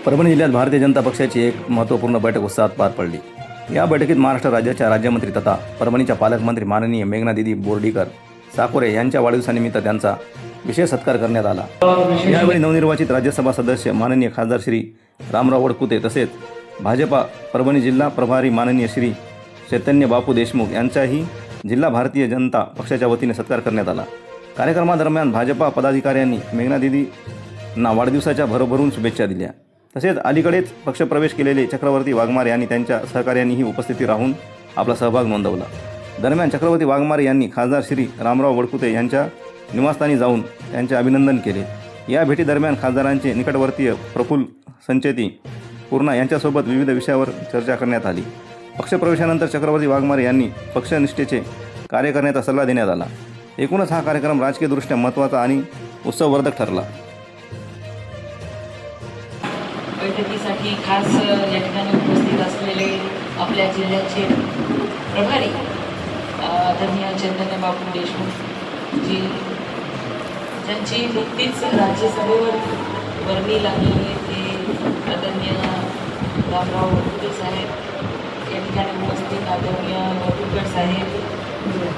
परभणी जिल्ह्यात भारतीय जनता पक्षाची एक महत्त्वपूर्ण बैठक उत्साहात पार पडली। या बैठकीत महाराष्ट्र राज्याच्या राज्यमंत्री तथा परभणीच्या पालकमंत्री माननीय मेघनादिदी बोर्डीकर साकोरे यांच्या वाढदिवसानिमित्त त्यांचा विशेष सत्कार करण्यात आला। यावेळी नवनिर्वाचित राज्यसभा सदस्य माननीय खासदार श्री रामराव वडकुते तसेच भाजपा परभणी जिल्हा प्रभारी माननीय श्री चैतन्य बापू देशमुख यांचाही जिल्हा भारतीय जनता पक्षाच्या वतीने सत्कार करण्यात आला। कार्यक्रमादरम्यान भाजपा पदाधिकाऱ्यांनी मेघनादिदींना वाढदिवसाच्या भरभरून शुभेच्छा दिल्या। तसेच अलीकडेच पक्षप्रवेश केलेले चक्रवर्ती वाघमारे यांनी त्यांच्या सहकार्यांनीही उपस्थिती राहून आपला सहभाग नोंदवला। दरम्यान चक्रवर्ती वाघमारे यांनी खासदार श्री रामराव वडकुते यांच्या निवासस्थानी जाऊन त्यांचे अभिनंदन केले। या भेटीदरम्यान खासदारांचे निकटवर्तीय प्रफुल्ल संचेती पूर्णा यांच्यासोबत विविध विषयावर चर्चा करण्यात आली। पक्षप्रवेशानंतर चक्रवर्ती वाघमारे यांनी पक्षनिष्ठेचे कार्य करण्याचा सल्ला देण्यात आला। एकूणच हा कार्यक्रम राजकीयदृष्ट्या महत्त्वाचा आणि उत्सववर्धक ठरला। बैठकीसाठी खास या ठिकाणी उपस्थित असलेले आपल्या जिल्ह्याचे प्रभारी आदरणीय चैतन्य बापू देशमुख जी ज्यांची नुकतीच राज्यसभेवर वर्णी लागलेली ते आदरणीय रामराव वडकुते साहेब या ठिकाणी उपस्थित आदरणीय वडकुते साहेब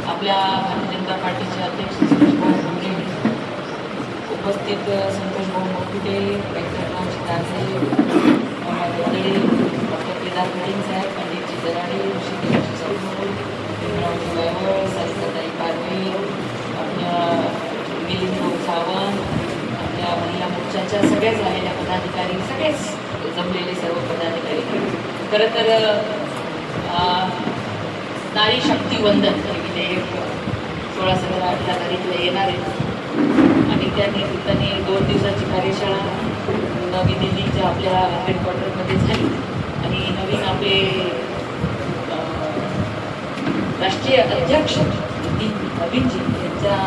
आपल्या भारतीय जनता पार्टीचे अध्यक्ष संतोषभाऊ भोंगे उपस्थित संतोषभाऊ वडकुते व्यंकटरावजी ताजे मंडळी डॉक्टर केदार खडीन साहेब पंडितजी दराडे ऋषिकेश चौधरी भीमरावजी वैभव सरिताताई पारवे आपल्या मिलिंद सावंत आपल्या महिला मोर्चाच्या सगळ्याच झालेल्या पदाधिकारी सगळेच जमलेले सर्व पदाधिकारी खरं तर नारी शक्ती वंदन हे विधेयक 16-17-18 तारीखला येणार आहे आणि त्या निमित्ताने 2 दिवसाची कार्यशाळा नवी दिल्लीच्या आपल्या हेडक्वार्टरमध्ये झाली आणि नवीन आपले राष्ट्रीय अध्यक्ष नवीनजी यांचा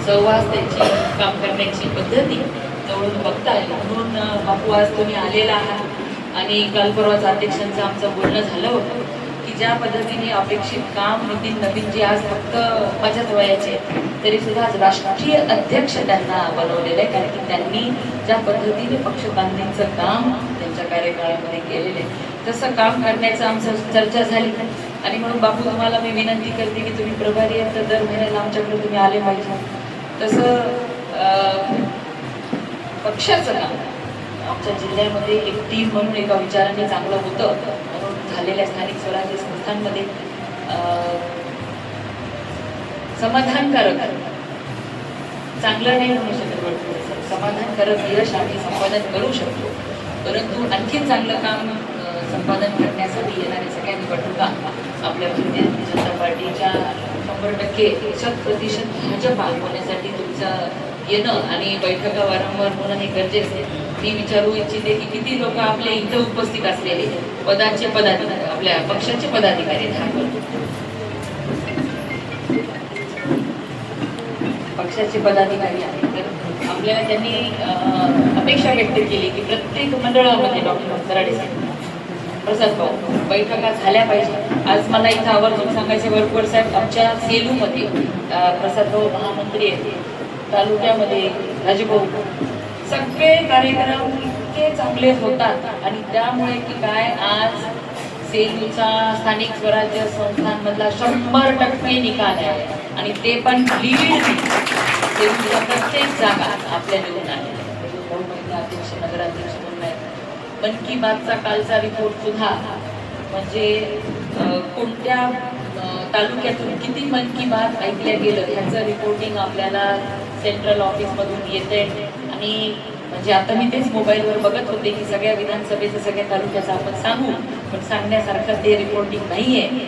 सहवास त्यांची काम करण्याची पद्धती जवळून बघता आली म्हणून बापू आज तुम्ही आलेला आहात आणि काल परवाच अध्यक्षांचं आमचं बोलणं झालं होतं की ज्या पद्धतीने अपेक्षित काम नितीन नवीनजी आज फक्त माझ्याच वयाचे तरी सुद्धा आज राष्ट्रीय अध्यक्ष त्यांना बनवलेलं आहे कारण की त्यांनी ज्या पद्धतीने पक्षबांधणीचं काम त्यांच्या कार्यकाळामध्ये केलेलं आहे तसं काम करण्याचं आमचं चर्चा झाली आणि म्हणून बापू तुम्हाला मी विनंती करते की तुम्ही प्रभारी आहेत तर दर महिन्याला आमच्याकडे तुम्ही आले पाहिजे। तसं पक्षाचं काम आमच्या जिल्ह्यामध्ये एक टीम म्हणून एका विचाराने चांगलं होतं म्हणून झालेल्या स्थानिक स्वराज्य संस्थांमध्ये समाधानकारक चांगलं नाही म्हणू शकत समाधानकारक यश आम्ही संपादन करू शकतो परंतु आणखी चांगलं काम संपादन करण्यासाठी येणाऱ्या सगळ्या निवडणुका आपल्या भारतीय जनता पार्टीच्या 100% 100% भाजपा होण्यासाठी तुमचं येणं आणि बैठका वारंवार होणं हे गरजेचं आहे। मी विचारू इच्छिते की किती लोक आपल्या इथं उपस्थित असलेले पदाचे पदाधिकारी आपल्या पक्षाचे पदाधिकारी पक्षाचे पदाधिकारी आहेत तर आपल्याला त्यांनी अपेक्षा व्यक्त केली की प्रत्येक मंडळामध्ये डॉक्टर दराडे साहेब प्रसाद भाऊ बैठका झाल्या पाहिजे। आज मला इथं आवर्जून सांगायचे वरकुवर साहेब आमच्या सेलूमध्ये प्रसाद भाऊ महामंत्री आहेत तालुक्यामध्ये राजभाऊ सगळे कार्यक्रम इतके चांगले होतात आणि त्यामुळे की काय आज सेलूचा स्थानिक स्वराज्य संस्थांमधला 100% निकाल आहे आणि ते पण लीड सेलूच्या प्रत्येक जागा आपल्या निवडून आल्या अध्यक्ष नगराध्यक्ष म्हणून आहेत। मन की बातचा कालचा रिपोर्ट सुद्धा म्हणजे कोणत्या तालुक्यातून किती मन की बात ऐकल्या गेलं ह्याचं रिपोर्टिंग आपल्याला सेंट्रल ऑफिसमधून येते आणि म्हणजे आता मी तेच मोबाईलवर बघत होते की सगळ्या विधानसभेचं सगळ्या तालुक्याचं आपण सांगू पण सांगण्यासारखं ते रिपोर्टिंग नाही आहे।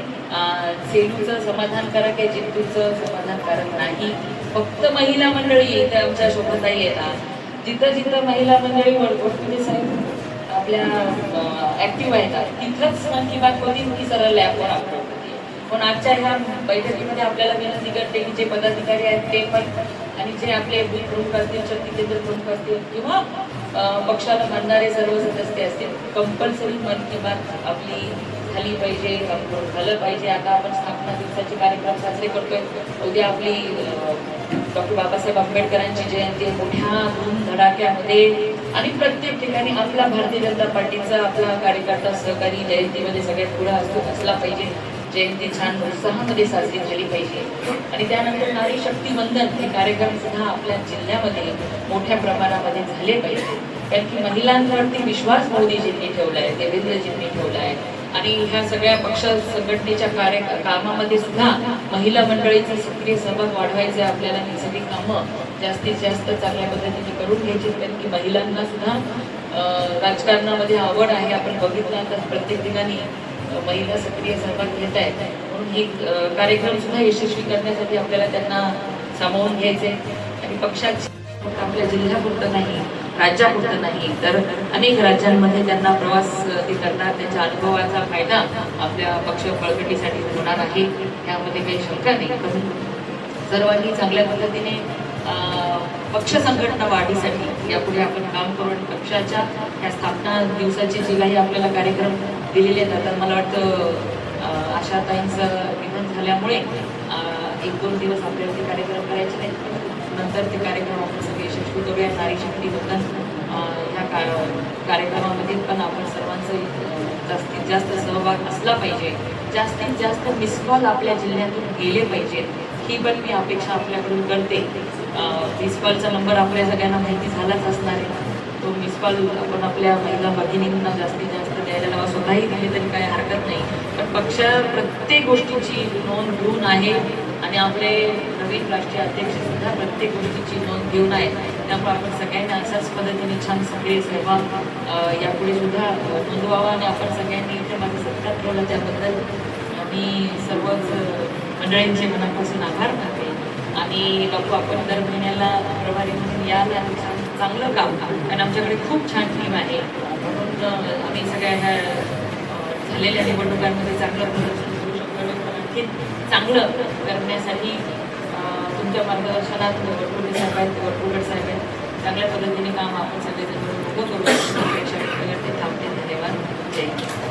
सेलूचं समाधानकारक आहे जिंतूरचं समाधानकारक नाही। फक्त महिला मंडळी इथे आमच्या शोभताई येतात जिथं जिथं महिला मंडळी वडकुते साहेब आपल्या ॲक्टिव्ह आहेत तिथंच मन की बात होती की सरळ लॅबवर अपलोड होती पण आजच्या ह्या बैठकीमध्ये आपल्याला विनंती करते की जे पदाधिकारी आहेत ते पण आणि जे आपले बूथ प्रमुख असतील शक्ती केंद्र प्रमुख असतील किंवा पक्षाला मानणारे सर्व सदस्य असतील कंपल्सरी मन की बात आपली झाली पाहिजे, काम झालं पाहिजे. आता आपण स्थापना दिवसाचे कार्यक्रम साजरे करतोय. उद्या आपली डॉक्टर बाबासाहेब आंबेडकरांची जयंती आहे. मोठ्या धूमधडाक्यामध्ये आणि प्रत्येक ठिकाणी आपला भारतीय जनता पार्टीचा आपला कार्यकर्ता सहकारी जयंतीमध्ये सगळ्यात पुढे असला पाहिजे. जयंती छान उत्साहामध्ये साजरी झाली पाहिजे. आणि त्यानंतर नारी शक्ती वंदन हे कार्यक्रम सुद्धा आपल्या जिल्ह्यामध्ये मोठ्या प्रमाणामध्ये झाले पाहिजे. कारण की महिलांवरती विश्वास मोदीजींनी ठेवलाय, देवेंद्रजींनी ठेवलाय. आणि ह्या सगळ्या पक्ष संघटनेच्या कामामध्ये सुद्धा महिला मंडळीचा सक्रिय सहभाग वाढवायचा आहे आपल्याला. ही सगळी कामं जास्तीत जास्त चांगल्या पद्धतीने करून घ्यायची. कारण की महिलांना सुद्धा राजकारणामध्ये आवड आहे. आपण बघितलं तर प्रत्येक ठिकाणी महिला सक्रिय सहभाग घेत आहेत. म्हणून ही कार्यक्रम सुद्धा यशस्वी करण्यासाठी आपल्याला त्यांना सामावून घ्यायचे. आणि पक्षाची आपल्या जिल्ह्यापुरतं नाही, राज्यापुरतं नाही, तर अनेक राज्यांमध्ये त्यांना प्रवास ते करतात. त्यांच्या अनुभवाचा फायदा आपल्या पक्ष बळकटीसाठी होणार आहे, त्यामध्ये काही शंका नाही. पण सर्वांनी चांगल्या पद्धतीने पक्ष संघटना वाढीसाठी यापुढे आपण काम करून पक्षाच्या या स्थापना दिवसाचे जे काही आपल्याला कार्यक्रम दिलेले आहेत. आता मला वाटतं आशाताईंचं निधन झाल्यामुळे 1-2 दिवस आपल्याला ते कार्यक्रम करायचे नाहीत. नंतर ते कार्यक्रम आपण सगळे यशस्वी करूया. नारी शक्ती वंदन ह्या कार्यक्रमामध्ये पण आपण सर्वांचं जास्तीत जास्त सहभाग असला पाहिजे. जास्तीत जास्त मिस कॉल आपल्या जिल्ह्यातून गेले पाहिजेत, ही पण मी अपेक्षा आपल्याकडून करते. मिस कॉलचा नंबर आपल्या सगळ्यांना माहिती झालाच असणार आहे. तो मिस कॉल आपण आपल्या महिला भगिनींना जास्तीत जास्त द्यायला लावा. स्वतःही दिली तरी काही हरकत नाही. पण पक्ष प्रत्येक गोष्टीची नोंद घेऊन आहे आणि आपले नवीन राष्ट्रीय अध्यक्ष सुद्धा प्रत्येक गोष्टीची नोंद घेऊन आहे. त्यामुळे आपण सगळ्यांनी अशाच पद्धतीने छान सगळे सहभाग यापुढे सुद्धा नोंदवावा. आणि आपण सगळ्यांनी इथे माझा सत्कार ठेवला त्याबद्दल मी सर्वच मंडळींचे मनापासून आभार मानते. आणि बघू आपण दर महिन्याला प्रभारी म्हणून याल आणि चांगलं काम, कारण आमच्याकडे खूप छान टीम आहे. म्हणून आम्ही सगळ्या ह्या झालेल्या निवडणुकांमध्ये चांगलं प्रदर्शन करू शकतो. आणखी चांगलं करण्यासाठी तुमच्या मार्गदर्शनात वडकुटे साहेब आहेत, चांगल्या पद्धतीने काम आपण सगळेजण उभं करू. अपेक्षा व्यक्त करते. थांबते. धन्यवाद. जय हिंद.